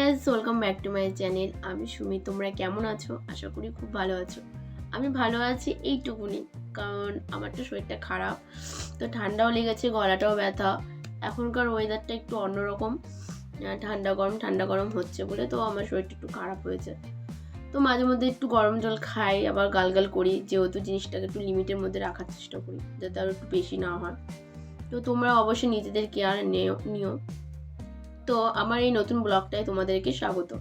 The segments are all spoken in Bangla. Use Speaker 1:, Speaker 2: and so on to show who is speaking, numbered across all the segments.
Speaker 1: Guys, welcome back to my channel. আমি সুমি। তোমরা কেমন আছো? আশা করি খুব ভালো আছো। আমি ভালো আছি এইটুকুনি, কারণ আমার তো শরীরটা খারাপ, তো ঠান্ডাও লেগেছে, গলাটাও ব্যথা। এখনকার ওয়েদারটা একটু অন্যরকম, ঠান্ডা গরম হচ্ছে বলে তো আমার শরীরটা একটু খারাপ হয়েছে। তো মাঝে মধ্যে একটু গরম জল খাই, আবার গালগাল করি, যেহেতু জিনিসটাকে একটু লিমিটের মধ্যে রাখার চেষ্টা করি যাতে আরও একটু বেশি না হয়। তো তোমরা অবশ্যই নিজেদের কেয়ার নিও। তো আমার এই নতুন ব্লগটায় তোমাদেরকে স্বাগত।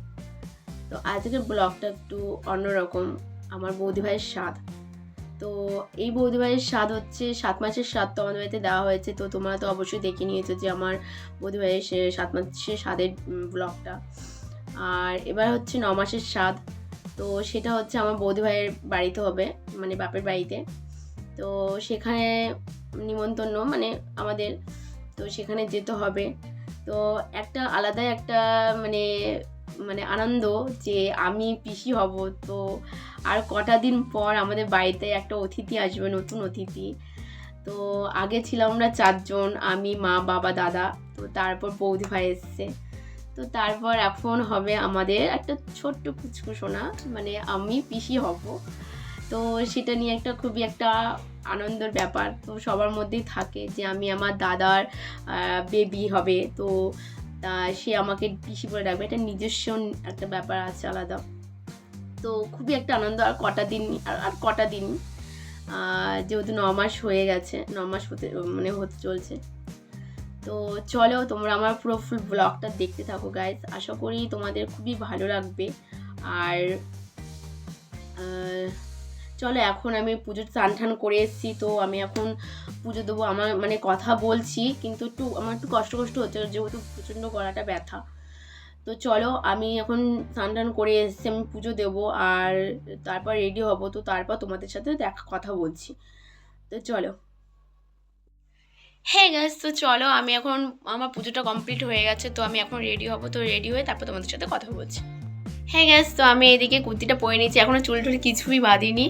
Speaker 1: তো আজকের ব্লগটা একটু অন্যরকম, আমার বৌদি ভাইয়ের স্বাদ। তো এই বৌদি ভাইয়ের স্বাদ হচ্ছে 7 মাসের স্বাদ তো আমাদের বাড়িতে দেওয়া হয়েছে। তো তোমরা তো অবশ্যই দেখে নিয়েছো যে আমার বৌদি ভাইয়ের 7 মাসের স্বাদের ব্লগটা। আর এবার হচ্ছে 9 মাসের স্বাদ, তো সেটা হচ্ছে আমার বৌদি ভাইয়ের বাড়িতে হবে, মানে বাপের বাড়িতে। তো সেখানে নিমন্ত্রণ মানে আমাদের, তো সেখানে যেতে হবে। তো একটা আলাদাই একটা মানে মানে আনন্দ যে আমি পিসি হব। তো আর কটা দিন পর আমাদের বাড়িতে একটা অতিথি আসবে, নতুন অতিথি। তো আগে ছিলাম আমরা 4 জন, আমি, মা, বাবা, দাদা। তো তারপর বৌদি ভাই এসছে। তো তারপর এখন হবে আমাদের একটা ছোট্ট পুচকু সোনা, মানে আমি পিসি হব। তো সেটা নিয়ে একটা খুবই একটা আনন্দের ব্যাপার তো সবার মধ্যেই থাকে যে আমি আমার দাদার বেবি হবে। তো সে আমাকে পিসি বলে ডাকবে, এটা নিজস্ব একটা ব্যাপার আছে আলাদা। তো খুবই একটা আনন্দ। আর কটা দিন যেহেতু 9 মাস হয়ে গেছে, 9 মাস হতে চলছে। তো চলো তোমরা আমার পুরো ফুল ব্লগটা দেখতে থাকো গাইস, আশা করি তোমাদের খুবই ভালো লাগবে। আর চলো এখন আমি পুজোর স্নান করে এসেছি, তো আমি এখন পুজো দেবো। আমার মানে কথা বলছি কিন্তু আমার একটু কষ্ট হচ্ছে যেহেতু প্রচণ্ড গলাটা ব্যথা। তো চলো আমি এখন স্নান করে এসেছি, আমি পুজো দেবো আর তারপর রেডি হব। তো তারপর তোমাদের সাথে কথা বলছি। তো চলো। হ্যাঁ গাইস, তো চলো আমি এখন, আমার পুজোটা কমপ্লিট হয়ে গেছে, তো আমি এখন রেডি হব। তো রেডি হয়ে তারপর তোমাদের সাথে কথা বলছি। হ্যাঁ গ্যাস, তো আমি এদিকে কুর্তিটা পরে নিয়েছি, এখনও চুল টুল কিছুই বাঁধিনি।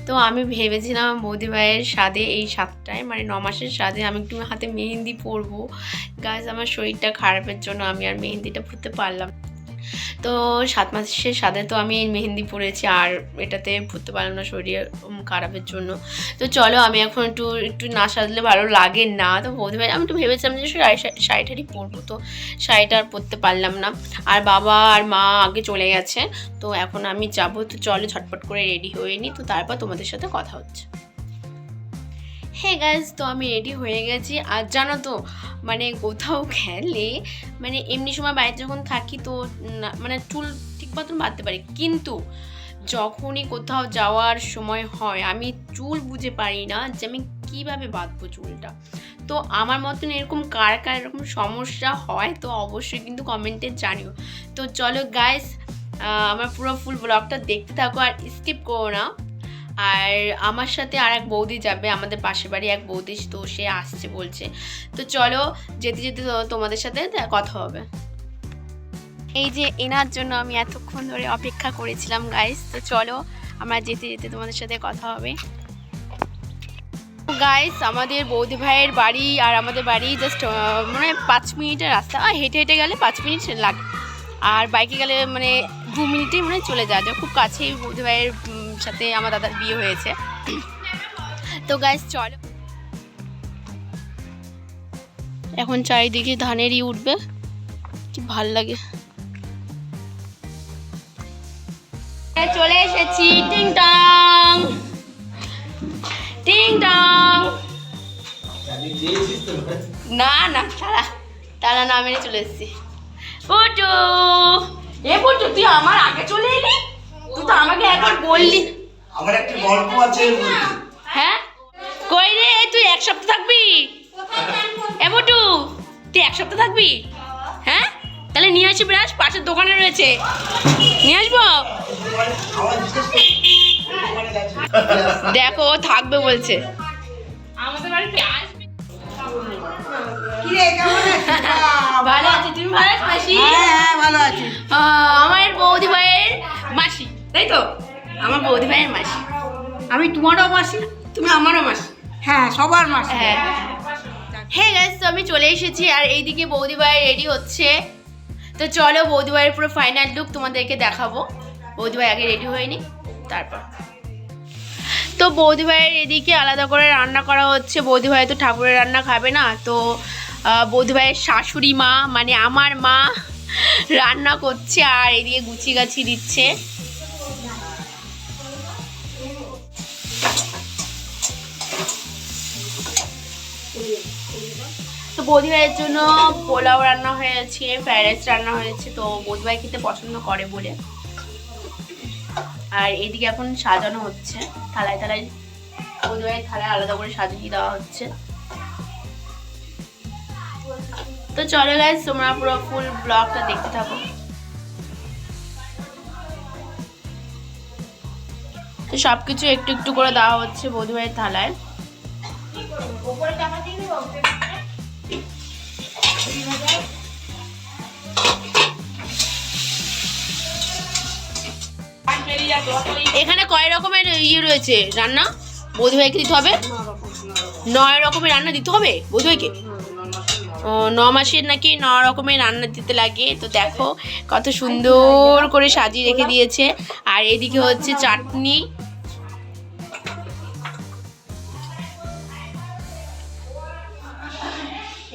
Speaker 1: তো আমি ভেবেছিলাম বৌদি ভাইয়ের স্বাদে, এই স্বাদটায় মানে 9 মাসের স্বাদে আমি একটু হাতে মেহেন্দি পরবো। গাইস আমার শরীরটা খারাপের জন্য আমি আর মেহেন্দিটা পরতে পারলাম। তো 7 মাসের স্বাদে তো আমি মেহেন্দি পরেছি, আর এটাতে পরতে পারলাম না শরীর খারাপের জন্য। তো চলো আমি এখন একটু না সাজলে ভালো লাগে না। তো বৌদি ভাই আমি একটু ভেবেছিলাম যে শাড়িটারই পরবো, তো শাড়িটা আর পরতে পারলাম না। আর বাবা আর মা আগে চলে গেছে, তো এখন আমি যাবো। তো চলো ঝটপট করে রেডি হয়ে নিই, তো তারপর তোমাদের সাথে কথা হচ্ছে। হ্যাঁ গাইজ, তো আমি রেডি হয়ে গেছি। আর জানো তো মানে কোথাও গেলে মানে এমনি সময় বাইরে যখন থাকি তো মানে চুল ঠিক মতন বাঁধতে পারি, কিন্তু যখনই কোথাও যাওয়ার সময় হয় আমি চুল বুঝে পারি না যে আমি কীভাবে বাঁধবো চুলটা। তো আমার মতন এরকম কার এরকম সমস্যা হয় তো অবশ্যই কিন্তু কমেন্টে জানিও। তো চলো গাইজ, আমার পুরো ফুল ব্লগটা দেখতে থাকো আর স্কিপ করো না। আর আমার সাথে আর এক বৌদি যাবে, আমাদের পাশের বাড়ি এক বৌদি, তো সে আসছে বলছে। তো চলো যেতে যেতে তোমাদের সাথে কথা হবে। এই যে এনার জন্য আমি এতক্ষণ ধরে অপেক্ষা করেছিলাম গাইস। তো চলো আমরা যেতে যেতে তোমাদের সাথে কথা হবে। গাইস আমাদের বৌদি ভাইয়ের বাড়ি আর আমাদের বাড়ি জাস্ট মানে 5 মিনিটের রাস্তা, হেঁটে হেঁটে গেলে 5 মিনিট লাগে, আর বাইকে গেলে মানে 2 মিনিটেই মানে চলে যাওয়া যায়। খুব কাছেই বৌদি ভাইয়ের সাথে আমার দাদার বিয়ে হয়েছে। তো গাইস চলো, এখন চারিদিকে ধানেরই উঠবে, কি ভাল লাগে। চলে এসেছি, টিং টং টিং টং। না তারা না মেরে চলে এসেছি। পুটু, পুটু তুই আমার আগে চলে এলি, তুই তো আমাকে একবার বললি।
Speaker 2: আমার একটা গল্প আছে।
Speaker 1: হ্যাঁ কই রে, তুই 1 সপ্তাহ থাকবি? পুটু তুই 1 সপ্তাহ থাকবি? হ্যাঁ তাহলে নিয়ে আসি ব্রাশ, পাশের দোকানে রয়েছে, নিয়ে আসবো। দেখো ও থাকবে বলছে, আমাদের বাড়িতে আসবে। ভালো আছি, তুমি ভালো আছো মাসি?
Speaker 3: হ্যাঁ ভালো আছি।
Speaker 1: আমার বৌদি ভাইয়ের মাসি, তাই তো? আমার বৌদি ভাইয়ের মাসি।
Speaker 3: আমি তোমারও মাসি,
Speaker 1: তুমি আমারও মাসি।
Speaker 3: হ্যাঁ সবার মাসি।
Speaker 1: হ্যাঁ গাইস, তো আমি চলে এসেছি আর এইদিকে বৌদি ভাই রেডি হচ্ছে। তো তো চলো বৌদিভাইয়ের পুরো ফাইনাল লুক তোমাদেরকে দেখাবো। বৌদিভাই আগে রেডি হয়নি, তারপর তো বৌদিভাইয়ের এদিকে আলাদা করে রান্না করা হচ্ছে। বৌদিভাই তো ঠাকুরের রান্না খাবে না, তো বৌদিভাইয়ের শাশুড়ি মা মানে আমার মা রান্না করছে আর এদিকে গুছি গাছি দিচ্ছে। তো বৌদিভাইয়ের জন্য পোলাও রান্না হয়েছে, ফ্রাইড রাইস রান্না হয়েছে, তো বৌদিভাই খেতে পছন্দ করে বলে। আর এদিকে এখন সাজানো হচ্ছে, থালায় থালায় বৌদিভাইয়ের থালায় আলাদা করে সাজিয়ে দেওয়া হচ্ছে। তো চলো গাইস, তোমরা পুরো ফুল ব্লগটা দেখতে থাকো। তো সবকিছু একটু একটু করে দেওয়া হচ্ছে বৌদিভাইয়ের থালায়। এখানে কয় রকমের ইয়ে রয়েছে রান্না? বৌদিভাইকে দিতে হবে 9 রকমের রান্না দিতে হবে বৌদিভাইকে। 9 মাসের নাকি 9 রকমের রান্না দিতে লাগে। তো দেখো কত সুন্দর করে সাজিয়ে রেখে দিয়েছে। আর এদিকে হচ্ছে চাটনি।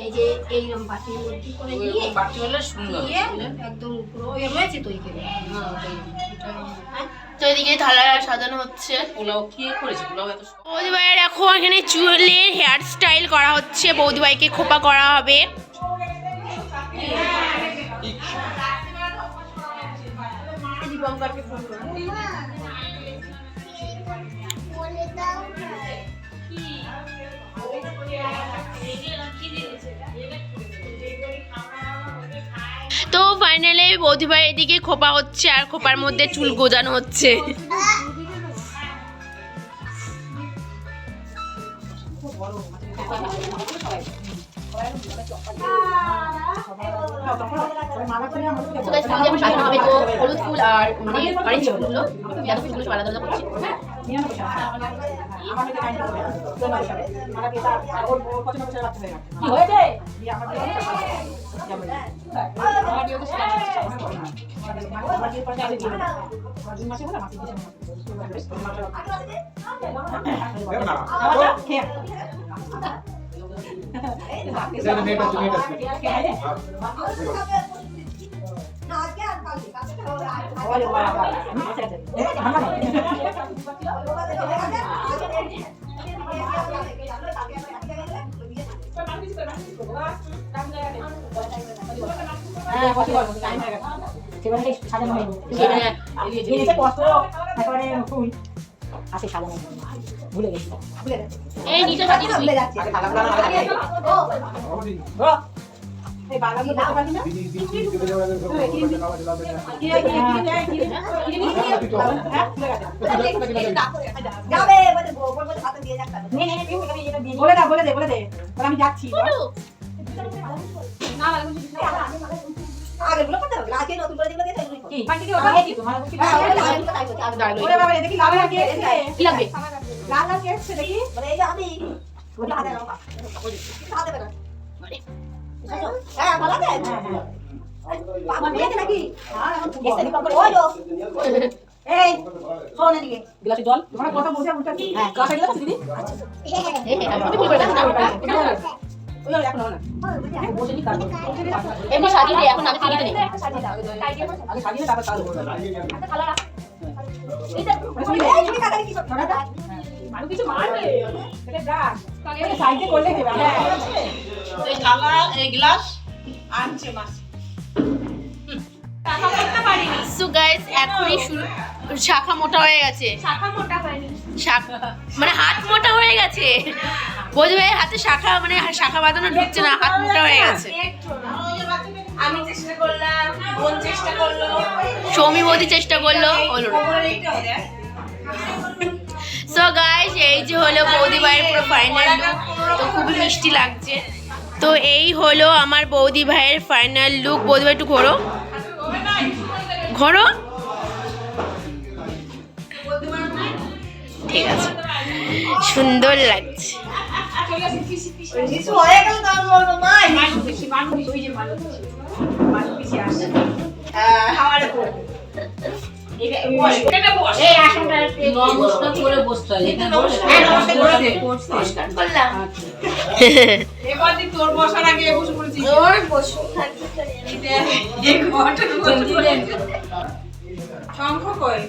Speaker 3: এই যে এইরকম বাটির মধ্যে করে দিয়ে বাটি হলে সুন্দর একদম পুরো রয়েছে তো এইখানে।
Speaker 1: তো এদিকে থালা সাজানো হচ্ছে।
Speaker 4: পোলাও কি করেছে? পোলাও এত
Speaker 1: বৌদিভাইয়ের এখন এখানে চুলে হেয়ার স্টাইল করা হচ্ছে, বৌদিভাইকে খোপা করা হবে। তো ফাইনালি বৌদিভাই এদিকে খোপা হচ্ছে আর খোপার মধ্যে চুল গোজানো হচ্ছে। হলুদ ফুল আর অরেঞ্জ ফুলগুলো আলাদা আলাদা করছি। এই নিচে সাজিয়ে দিবি।
Speaker 3: বলে দে আমি যাচ্ছি।
Speaker 4: গ্লাসে জল
Speaker 3: তোমরা কথা বলছে উঠে
Speaker 4: গ্লাসে গ্লাস দিদি
Speaker 1: এমনি সাজিয়ে দে, এখন আমি সাজিয়ে দিই।
Speaker 4: আগে সাজিয়ে তারপর কাজ করব। কিছু মারবে এটা ব্রাশ সাইডে করলে দেবে। এই থালা এই গ্লাস আনছে মাছ টাকা করতে পারিনি।
Speaker 1: সো গাইস এখনই শাখা মোটা হয়ে গেছে।
Speaker 5: শাখা মোটা হয়নি,
Speaker 1: মানে হাত মোটা হয়ে গেছে। বৌদিভাইয়ের হাতে শাখা মানে শাখা বাঁধানো ঢুকছে না, হাত মোটা হয়ে গেছে।
Speaker 5: আমি চেষ্টা করলাম, বোন চেষ্টা করলো,
Speaker 1: সৌমি বৌদি চেষ্টা করলো, হলো না। সো গাইস এই যে হলো বৌদিভাইয়ের পুরো ফাইনাল লুক। তো খুবই মিষ্টি লাগছে। তো এই হলো আমার বৌদিভাইয়ের ফাইনাল লুক। বৌদিভাই একটু ঘোরো ঘোরো, ঠিক আছে, সুন্দর লাগছে।
Speaker 3: হয়ে গেল তার বলবো মা মানুষ বেশি মানুষ ওই যে মানুষ বেশি আসে।
Speaker 4: এই আসনটা
Speaker 3: নমস্কার করে বসতে হয়
Speaker 4: হ্যাঁ, নমস্কার করে দে।
Speaker 5: নমস্কার করলাম।
Speaker 4: এবার তুই তোর বসার আগে বসে পড়েছিস
Speaker 5: ওর বসু থাকতে পারি।
Speaker 4: শঙ্খ কই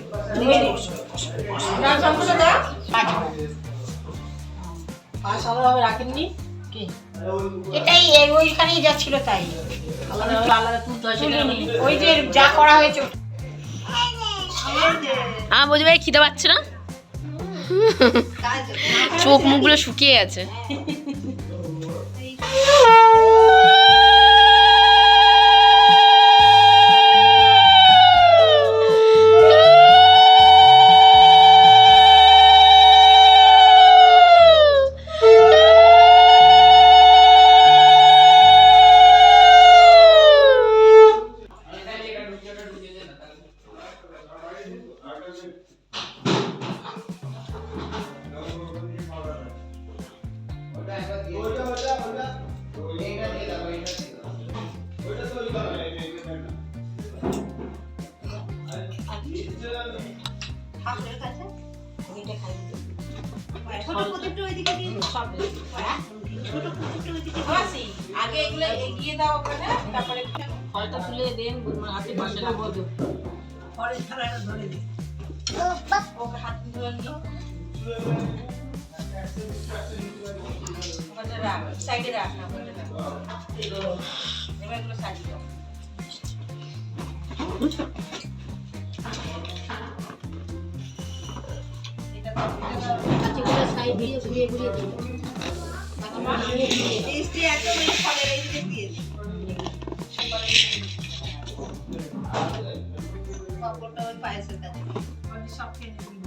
Speaker 4: দাও শঙ্খটা দাও
Speaker 3: পাশ আলাদাভাবে রাখেননি কি
Speaker 4: এটাই ওইখানেই যা ছিল তাই
Speaker 3: আলাদা আলাদা তুলতে হয় সেটা আমি
Speaker 4: ওই যে যা করা হয়েছে
Speaker 1: আমার বৌদি ভাই খিদে পাচ্ছে না, চোখ মুখগুলো শুকিয়ে গেছে।
Speaker 4: আগে এগুলো এগিয়ে দাও ওখানে তারপরে
Speaker 3: ফলটা তুলে দেন হাতে পাশে রাখবো
Speaker 4: ফলের থালাটা ধরে দে ওকে হাত ধরে নিও ওখানে রাখ সাইডে রাখ না ওখানে রাখ এবার এগুলো সাইডে দাও এটা দাও
Speaker 3: আচ্ছা সাইড দিয়ে ঘুরিয়ে ঘুরিয়ে দিন
Speaker 4: টেস্টি একদম এই ফলের এই দিকে দিয়ে দিই পাপড়টা ওই পায়েসের কাছে আমি সব খেয়ে নিবি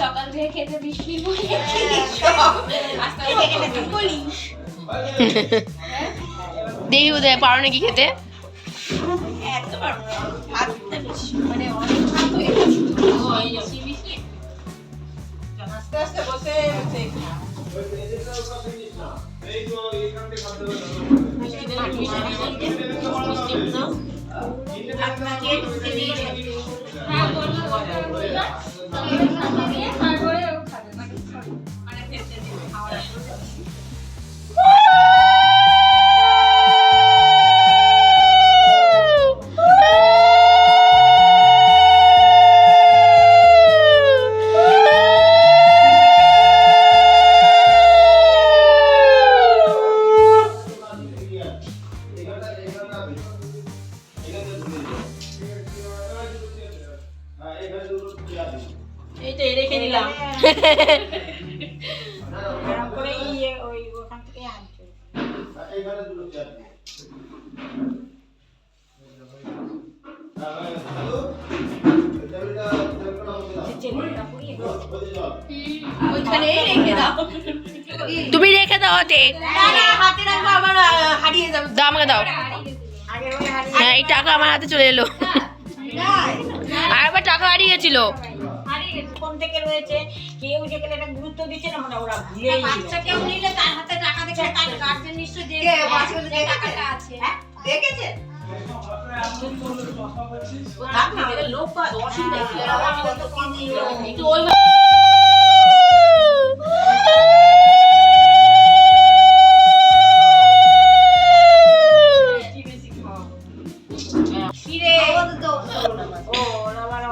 Speaker 5: সকাল থেকে খেতে বৃষ্টি বলি
Speaker 1: দেখি বোধহয় পারো নাকি খেতে।
Speaker 4: একবার ভাতটা বেশি মানে অনেক ভাত হয়ে গেছে আস্তে আস্তে বসে বসে আপনাকে ঢুকে দিয়ে
Speaker 3: এইটা রেখে দিলাম
Speaker 4: এরকম করে ইয়ে ওই ওখান থেকে আনছে
Speaker 5: ওইখানে রেখে দাও।
Speaker 1: তুমি রেখে দাও হাতে,
Speaker 5: হাতে রাখবো আবার হারিয়ে যাবে।
Speaker 1: দাও আমাকে দাও।
Speaker 4: আগে ওই হাড়ি
Speaker 1: হ্যাঁ এই টাকা আমার হাতে চলে এলো, আর একবার টাকা হারিয়ে গেছিল।
Speaker 4: কোন থেকে রয়েছে কেউ যে গেলে এটা গুরুত্ব দিচ্ছে না মানে ওরা ভুলেই বাচ্চা কেউ নিলে তার হাতে টাকা দেখে তার গার্জেন নিশ্চয় যে টাকাটা আছে দেখেছে
Speaker 3: লোক পাওয়া অসুবিধা একটু ওই
Speaker 4: খিরে ও না মানে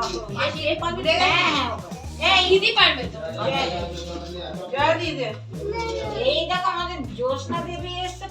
Speaker 5: ইজি পারবে তো।
Speaker 4: এই দেখো আমাদের জ্যোৎস্না দেবী এসছে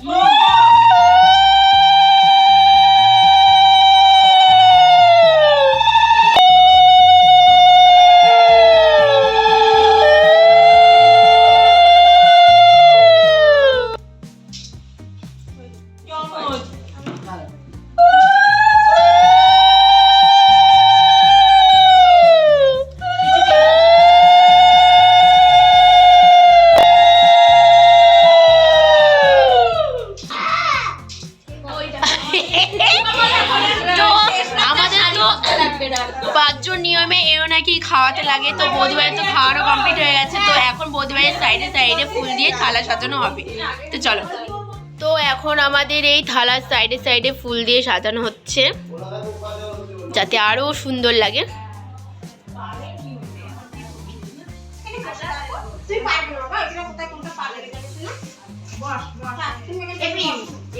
Speaker 1: তো আমাদের তো 5 জন নিয়মে এও নাকি খাওয়াতে লাগে, তো বৌদিভাইয়ের তো খাওয়ানো কমপ্লিট হয়ে গেছে। তো এখন বৌদিভাইয়ের সাইডে সাইডে ফুল দিয়ে থালা সাজানো হবে। তো চলো, তো এখন আমাদের এই থালার সাইডে সাইডে ফুল দিয়ে সাজানো হচ্ছে। যাতে আরও সুন্দর লাগে।
Speaker 3: তুই পারবি না বাবা, এটা কোথায় কোনটা পারলে রেখেছিস না? বস বস তুমি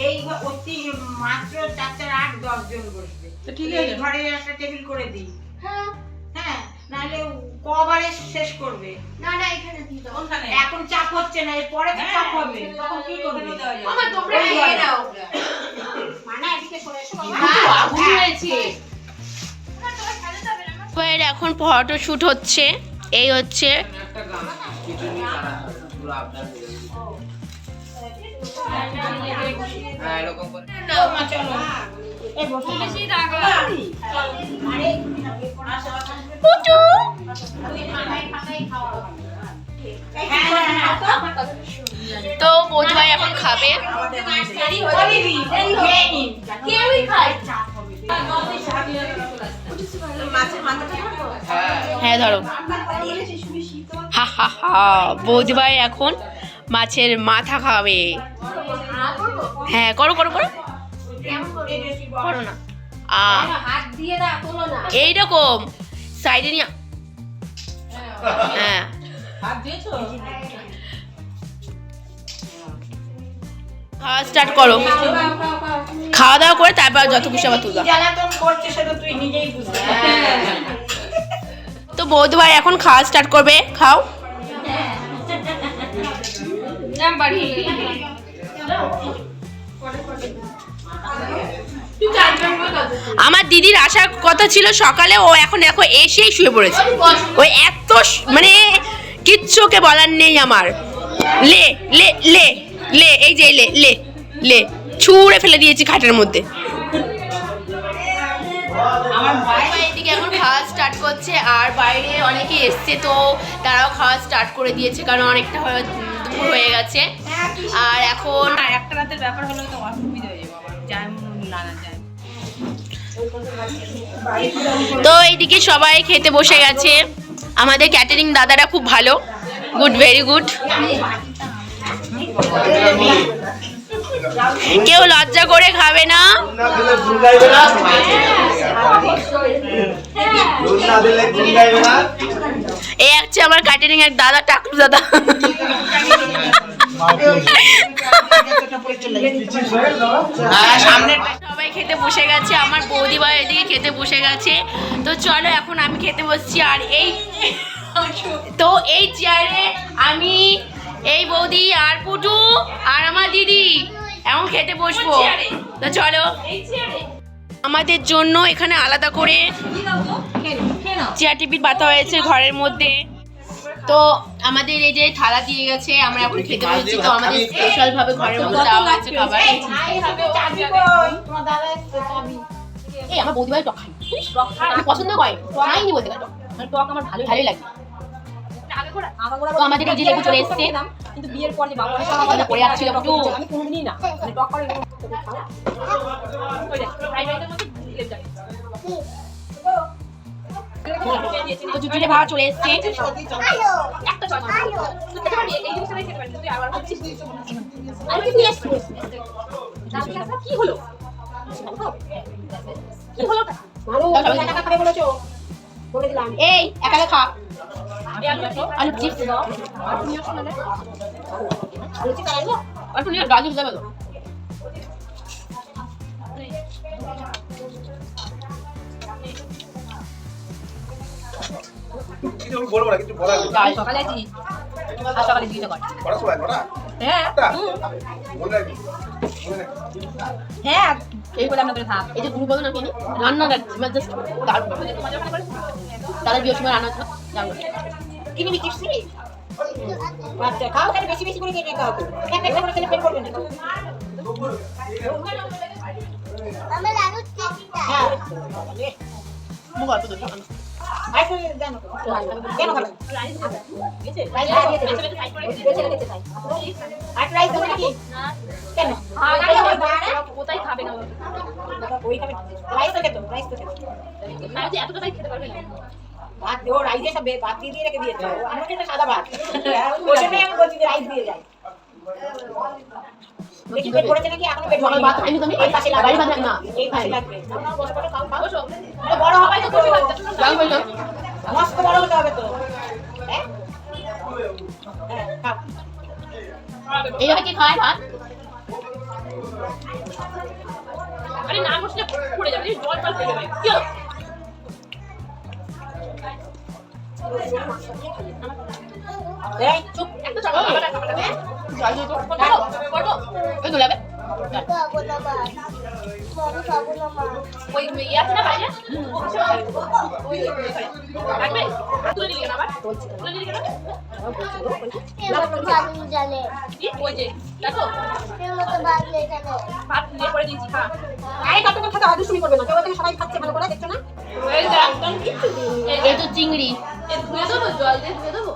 Speaker 3: এই অতি মাত্র 4-8-10 জন বসবে।
Speaker 5: তো ঠিক
Speaker 3: এই
Speaker 5: আছে।
Speaker 3: ঘরে একটা টেবিল করে দিই।
Speaker 1: হ্যাঁ
Speaker 3: হ্যাঁ, নাহলে কবারে শেষ করবে।
Speaker 1: না না এখানে দিয়ে দাও।
Speaker 5: কোনখানে?
Speaker 3: এখন চাপ হচ্ছে না, এরপরে তো চাপ হবে। তখন কি করবে?
Speaker 1: মামা তোমরা নিয়ে নাও।
Speaker 3: মানা এদিকে সরে এসো বাবা।
Speaker 1: কিন্তু আগুন হয়েছে। এর এখন ফটো শুট হচ্ছে, এই হচ্ছে
Speaker 6: একটা গান কিছু নিয়ে তারা পুরো আপনার হ্যাঁ এরকম করে
Speaker 3: মা চলো। এই বসে বেশি রাগ আরে
Speaker 1: পুটু। তো বৌদিভাই এখন খাবে।
Speaker 3: কেউই খায়।
Speaker 1: হ্যাঁ ধরো। হা হা হা, বৌদিভাই এখন মাছের মাথা খাবে। হ্যাঁ করো করো করো করো না।
Speaker 3: হাত দিয়ে দাও, তোলো না।
Speaker 1: এইরকম সাইডে নিয়ে। হ্যাঁ
Speaker 5: হাত দিয়েছো?
Speaker 1: খাওয়া স্টার্ট করো। খাওয়া দাওয়া করে তারপর যত খুশি আবার তুলবা।
Speaker 3: জ্বালাতন করছে সেটা তুই নিজেই বুঝতে
Speaker 1: তো বৌদিভাই এখন খাওয়া স্টার্ট করবে, খাও। আমার দিদির আসার কথা ছিল সকালে, ও এখন দেখো এসেই শুয়ে পড়েছে। ওই এত মানে কিচ্ছু ওকে বলার নেই আমার। লে লে লে লে, এই যে লে লে লে, ছুঁড়ে ফেলে দিয়েছি খাটের মধ্যে। আমার ভাই এদিকে এখন খাওয়া স্টার্ট করছে, আর বাইরে অনেকে এসছে তো তারাও খাওয়া স্টার্ট করে দিয়েছে, কারণ অনেকটা দুপুর হয়ে গেছে। আর এখন
Speaker 5: একটা রাতের ব্যাপার হলে তো অসুবিধা হয়ে যাবে আমার, যায় না না যায়।
Speaker 1: তো এইদিকে সবাই খেতে বসে গেছে। আমাদের ক্যাটারিং দাদারা খুব ভালো, গুড, ভেরি গুড। কেউ লজ্জা করে খাবে না।
Speaker 2: না খেলে ভুল গাইবে না। দুধ না দিলে ভুল গাইবে না।
Speaker 1: এই হচ্ছে আমার ক্যাটারিং এর দাদা, টাকলু দাদা।
Speaker 6: সামনে
Speaker 1: সবাই খেতে বসে গেছে, আমার বৌদি ভাই এদিকে খেতে বসে গেছে। তো চলো এখন আমি খেতে বসছি। আর এই তো এই চেয়ারে আমি, এই বৌদি আর পুটু আর আমার দিদি এখন খেতে বসবো। তো চলো, আমাদের জন্য এখানে আলাদা করে চেয়ার টিপিট পাতা হয়েছে ঘরের মধ্যে। তো আমাদের এই যে থালা দিয়ে গেছে, আমরা এখন খেতে বসছি। তো আমাদের স্পেশাল ভাবে ঘরের মধ্যে দেওয়া হয়েছে খাবার। এই আমার বৌদি ভাই টক খাই, আমি পছন্দ করে খাইনি বলতে গেলে, টক আমার ভালোই লাগে। তো আমাদের এই যে লেবু চলে এসছে,
Speaker 5: কিন্তু বিয়ের পর যে বাবা
Speaker 1: কথা পড়ে যাচ্ছিল একটু।
Speaker 5: আমি কোনোদিনই না মানে টক করে
Speaker 1: তো জুটিলে ভাড়া চলে এসছে।
Speaker 5: কি হলো
Speaker 1: এই একালে খা। আলু চিপস দাও, অল্প নিয়ে গাজর দেবে তো।
Speaker 2: কিছু বলবো না, কিছু বলার নেই।
Speaker 5: সকালে আছি আর সকালে দুইটা কর
Speaker 2: কটার সময়? কটা?
Speaker 5: হ্যাঁ
Speaker 2: আটটা? মনে রাখবি। মনে রাখবি।
Speaker 5: হ্যাঁ এই বলে আমরা করে থাক
Speaker 1: এই যে গুরু বলো না কেন রান্না জাস্ট দারুণ। দাদার বিয়ের সময় রান্না ছিল দারুণ।
Speaker 3: কি নিবি চিপস নিবি? আচ্ছা খাও, তাহলে বেশি বেশি করে খেয়ে খাও তো। একটা একটা করে খেলে পেট ভরবে না। হ্যাঁ
Speaker 1: মুখ অল্প দুটো খানো।
Speaker 3: আইসো জানো কেন খাবে? রাইস খেতে চাই। আর রাইস দেবো নাকি? কেন?
Speaker 1: কোথায় খাবে না
Speaker 3: ওই খাবে। রাইস তো খেতো, রাইস তো খেতো।
Speaker 1: এতটা তাই খেতে পারবে না।
Speaker 3: ভাত দেবো, রাইসে সব ভাত দিয়ে রেখে দিয়েছে। আমার কাছে সাদা ভাত। ওই জন্যই আমি বলছি যে রাইস দিয়ে যাই।
Speaker 4: দেখি পেট ভরেছে নাকি এখনো পেট ভরেনি।
Speaker 1: ভাত খাইনি তুমি?
Speaker 4: এই পাশে লাগবে।
Speaker 1: বাড়ি ভাত রাখ না।
Speaker 4: এই পাশে লাগবে। বসো বসো খাও খাও। তো বড় হবে তো তুমি বাচ্চা।
Speaker 1: যাও বললাম।
Speaker 4: মস্ত বড় হতে হবে তো। হ্যাঁ? হ্যাঁ, খাও।
Speaker 1: এইভাবে কি খায় ভাত? আরে না বসলে পড়ে যাবে, জল টল খেয়ে যাবে। কি হলো?
Speaker 4: এই চুপ
Speaker 1: একটা চাকা লাগাটা খাবারটা দে। জল দিয়ে তো কত ওই তো লাগবে। ওই ইয়ে আছে না বাইরে? ওই লাগবে। তুলে নিয়ে না আবার। তুলে নিয়ে গেল। কি ওই যে দেখো ভাত নিয়ে পড়ে দিয়েছি খা।
Speaker 4: এই কতক্ষণ খেতে হয় দুষ্টুমি করবে না। কেউ এখানে সবাই খাচ্ছে ভালো করে দেখছো না?
Speaker 1: এই যে একদম কিছু এই তো চিংড়ি এ ধুয়ে দেবো জল দিয়ে ধুয়ে দেবো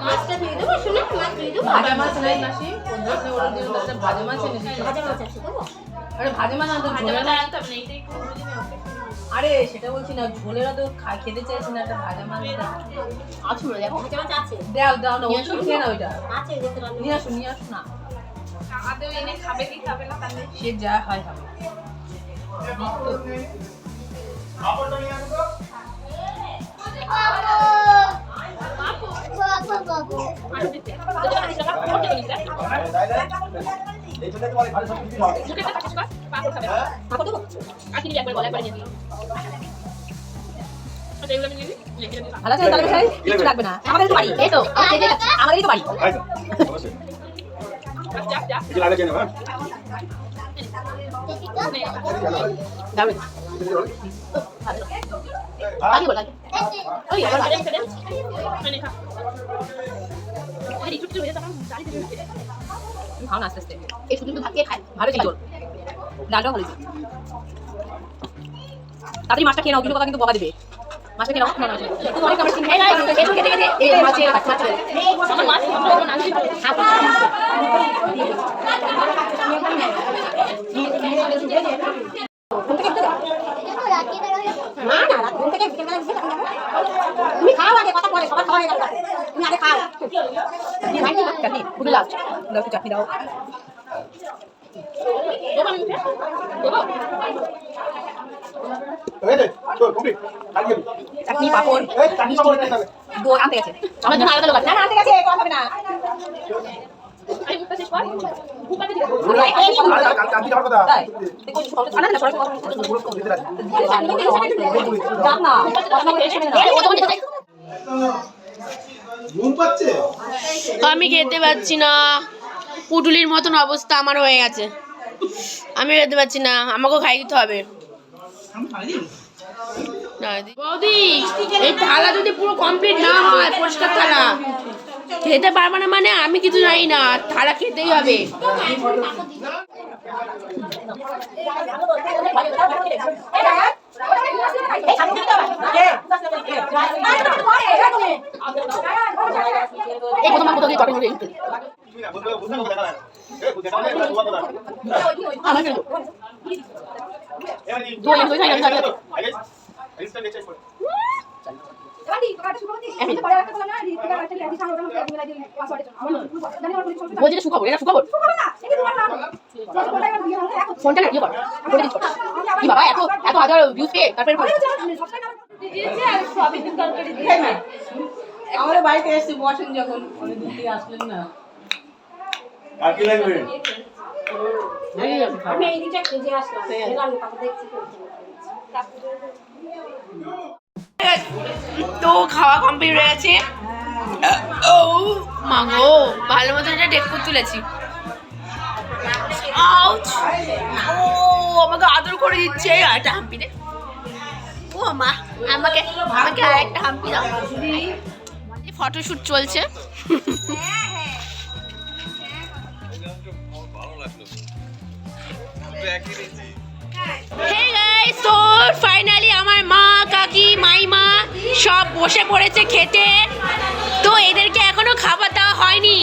Speaker 3: মাছটা ধুয়ে দেবো, শুনে মাছ ধুয়ে দেবো।
Speaker 5: ভাজা মাছ নাই মাসি ওর জন্য ওর জন্য একটা ভাজা মাছ এনে দিতে
Speaker 3: ভাজা মাছ আছে দেবো।
Speaker 5: আরে ভাজা মাছ না তো
Speaker 1: ভাজা
Speaker 5: ঝোলের
Speaker 1: ভাজা
Speaker 5: মাছ
Speaker 1: আনতাম না এইটাই খুব বুঝিনি ওকে
Speaker 5: আরে সেটা বলছি না ঝোলেরও তো খেতে চাইছি না একটা ভাজা মাছ দাও
Speaker 1: আছো না দেখো
Speaker 3: ভাজা মাছ আছে।
Speaker 5: দাও দাও না
Speaker 1: নিয়ে
Speaker 5: ওষুধ
Speaker 1: আসো।
Speaker 5: খেয়ে না ওইটা
Speaker 3: আছে যেতে রান্না।
Speaker 5: নিয়ে আসো না
Speaker 1: আদৌ এনে খাবে কি খাবে না তাহলে
Speaker 5: সে যা হয় হবে
Speaker 2: এই জন্য তোমার ঘরে সব কিছু হবে
Speaker 1: মুখে একটা কাজ কর পাপড় খাবে
Speaker 4: খাবো দেবো?
Speaker 1: আর কি একবার গলায় করে নিয়ে দিও আচ্ছা এগুলো আমি নিয়ে নিই লিখে দিই
Speaker 5: ভালো আছে তাহলে ভাই কিছু লাগবে না
Speaker 4: আমাদের তো বাড়ি।
Speaker 1: এই তো
Speaker 4: আমাদেরই তো বাড়ি।
Speaker 2: তাই তো অবশ্যই
Speaker 1: যা যা
Speaker 2: কিছু লাগে কেন হ্যাঁ
Speaker 1: দাও আগে বলা ওই আবার বাড়ি ফেলে মানে খা এই ছোট ছোট ভেজা তখন চালি দিতে
Speaker 5: তুমি খাও না আস্তে আস্তে
Speaker 1: এই শুধু ভাত খেয়ে খায়
Speaker 5: ভালো ছিল ডালটাও ভালো ছিল তাড়াতাড়ি মাছটা খেয়ে নাও কিন্তু কথা কিন্তু বকা দিবে মাছটা খেয়ে নাও না না তুমি অনেক আমার
Speaker 1: এই গাইস এই খেতে খেতে এই মাছের মাছ আমার মাছ খাবো না আমি
Speaker 4: না না রাত ঘুম থেকে বিকেলবেলা উঠে তখন যাবো। তুমি খাও আগে কথা বলে সবার খাওয়া হয়ে গেল। তুমি আগে খাও।
Speaker 5: চাটনি খুবই লাস্ট দাও একটু চাটনি দাও
Speaker 1: দেবো আমি দেবো
Speaker 2: এই রে তো কমপ্লিট আগে
Speaker 5: চাটনি পাপড়
Speaker 2: এই চাকরি পাবো না তাহলে
Speaker 5: দই আনতে গেছে
Speaker 1: আমার জন্য আলাদা লোক আছে
Speaker 4: না না আনতে গেছে কথা হবে না।
Speaker 1: আমি মুখটা শেষ কর মুখটা দিই
Speaker 2: চাকরি যাওয়ার কথা
Speaker 5: তাই দেখো সরকার না সরকার যাক না
Speaker 1: ও তখন যেতে চাই
Speaker 2: ঘুম পাচ্ছে
Speaker 1: আমি খেতে পাচ্ছি না পুটুলির মতন অবস্থা আমার হয়ে গেছে আমি খেতে পাচ্ছি না আমাকেও খাই দিতে হবে বৌদি এই থালা যদি পুরো কমপ্লিট না হয় পরিষ্কার থালা খেতে পারবে না মানে আমি কিছু জানি না থালা খেতেই হবে এই প্রথম কোথাও তরকারি করে
Speaker 2: কিছুই না বুঝতে বুঝতে দেখা না এই বুঝতে না তোমার কথা
Speaker 1: আমার কেন
Speaker 2: এবার
Speaker 1: দই দই খাই না
Speaker 2: আগে রিস্টা নেচে পড়ে
Speaker 1: বলছি এটা শুকাবো এটা শুকাবো ফোনটা ইয়ে কর করে দিচ্ছ কি বাবা এত এত হাজার ভিউজ পেয়ে তারপরে
Speaker 5: আমাদের বাড়িতে এসে বসেন যখন অনেক দূর থেকে আসলেন না
Speaker 2: আর কি লাগবে
Speaker 3: আমি এই দিকটা খুঁজে আসলাম। এলাম তারপর দেখছি
Speaker 1: তো খাওয়া কমপ্লিট হয়ে গেছে ও মা গো ভালো মতো একটা ডেকুর তুলেছি আউচ ও আমাকে আদর করে দিচ্ছে একটা হাম্পি দে ও মা আমাকে আমাকে আরেকটা হাম্পি দাও ফটোশুট চলছে Hey guys, so finally আমার মা কাকি মাইমা সব বসে পড়েছে খেতে তো এদেরকে এখনো খাবার দেওয়া হয়নি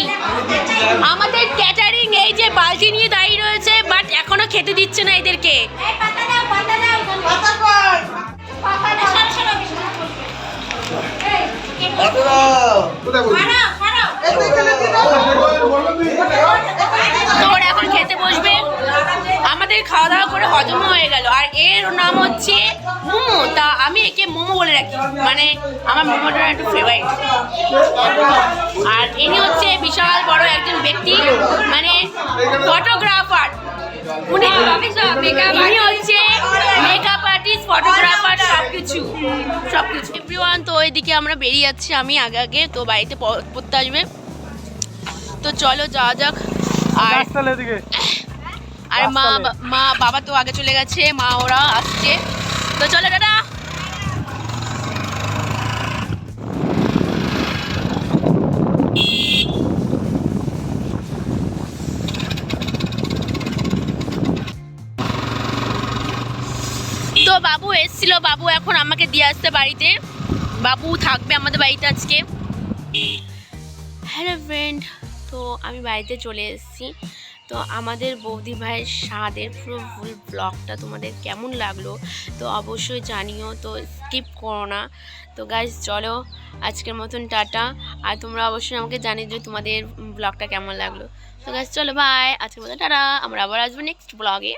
Speaker 1: আমাদের ক্যাটারিং এই যে বালতি নিয়ে দাঁড়িয়ে রয়েছে বাট এখনো খেতে দিচ্ছে না এদেরকে
Speaker 2: কোথায় বলছিস
Speaker 1: তো ওরা এখন খেতে বসবে খাওয়া দাওয়া করে হজম হয়ে গেল। আর এর নাম হচ্ছে মোমো। তা আমি একে মোমো বলে রাখি, মানে আমার মোমোটা একটু ফেভারিট। আর ইনি হচ্ছে বিশাল বড় একজন ব্যক্তি, মানে ফটোগ্রাফার। উনি হচ্ছে মেকআপ আর্টিস্ট, ফটোগ্রাফার, সবকিছু। এভরিওয়ান, তো ওইদিকে আমরা বেরিয়ে যাচ্ছি, আমি আগে তো বাড়িতে পড়তে আসবে, তো চলো যাওয়া যাক। আর মা বাবা তো আগে চলে গেছে, মা ওরা আসছে, তো চলো দাদা। তো বাবু এসছিল, বাবু এখন আমাকে দিয়ে আসতে বাড়িতে, বাবু থাকবে আমাদের বাড়িতে আজকে। হ্যালো ফ্রেন্ড, তো আমি বাড়িতে চলে এসেছি। তো আমাদের বৌদি ভাইয়ের স্বাদের পুরো ফুল ব্লগটা তোমাদের কেমন লাগলো তো অবশ্যই জানিও, তো স্কিপ করো না। তো গাইস চলো আজকের মতন টাটা, আর তোমরা অবশ্যই আমাকে জানিও যে তোমাদের ব্লগটা কেমন লাগলো। তো গাইস চলো বাই, আজকের মতন টাটা, আমরা আবার আসবো নেক্সট ব্লগে।